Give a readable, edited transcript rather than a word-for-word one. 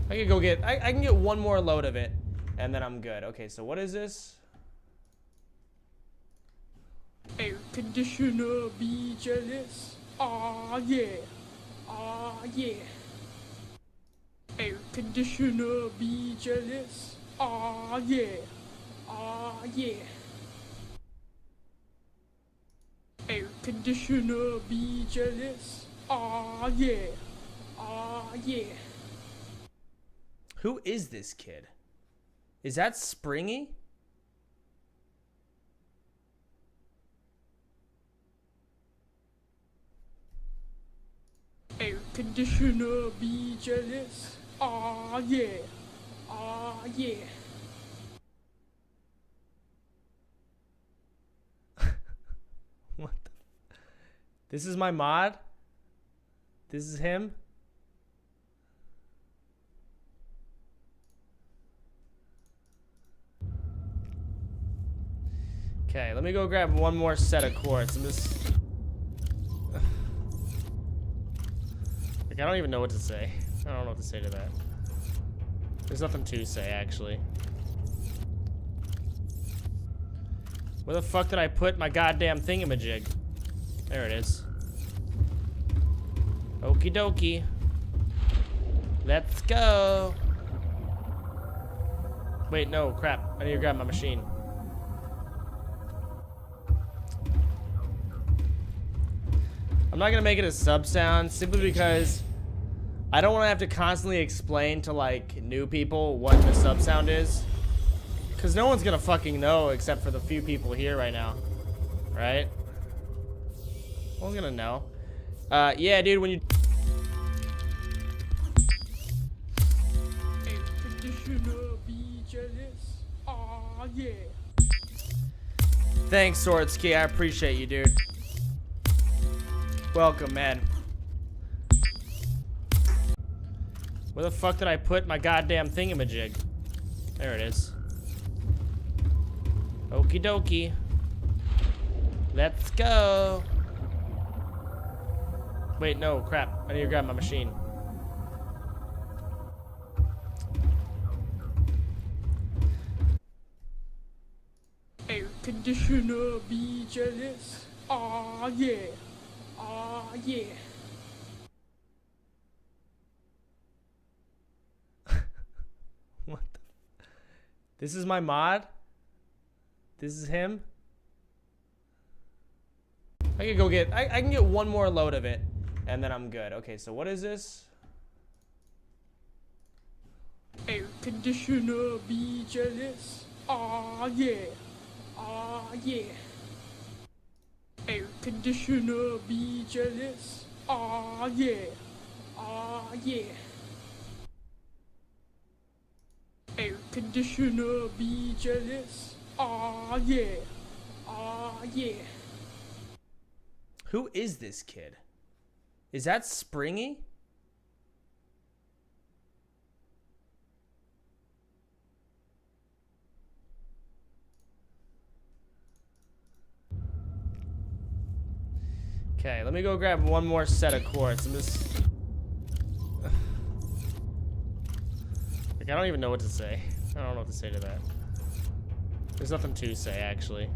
I can go get, I can get one more load of it, and then I'm good. Okay, so what is this? Air conditioner, be jealous. Aw, yeah. Aw, yeah. Air conditioner, be jealous. Aw, yeah. Aw, yeah. Air conditioner, be jealous. Aw, yeah. Aw, yeah. Who is this kid? Is that Springy? Air conditioner, be jealous. Aw, yeah. Aw, yeah. What the? This is my mod? This is him? Okay, let me go grab one more set of quartz. I'm just... Like, I don't even know what to say. I don't know what to say to that. There's nothing to say, actually. Where the fuck did I put my goddamn thingamajig? There it is. Okie dokie. Let's go. Wait, no, crap. I need to grab my machine. I'm not gonna make it a sub sound simply because I don't want to have to constantly explain to like new people what the sub sound is, because no one's gonna fucking know except for the few people here right now, right? No one's gonna know. Yeah, dude, when you Air conditioner, be jealous. Aw, yeah. Thanks, Swordski, I appreciate you, dude. Welcome, man. Where the fuck did I put my goddamn thingamajig? There it is. Okie dokie. Let's go. Wait, no, crap. I need to grab my machine. Air conditioner, be jealous. Aw, yeah. Aw, yeah. What the? This is my mod? This is him? I can go get, I can get one more load of it, and then I'm good. Okay, so what is this? Air conditioner, be jealous. Aw, yeah. Aw, yeah. Air conditioner, be jealous. Aw, yeah. Aw, yeah. Air conditioner, be jealous. Aw, yeah. Aw, yeah. Who is this kid? Is that Springy? Okay, let me go grab one more set of quartz. I'm just... Like, I don't even know what to say. I don't know what to say to that. There's nothing to say, actually.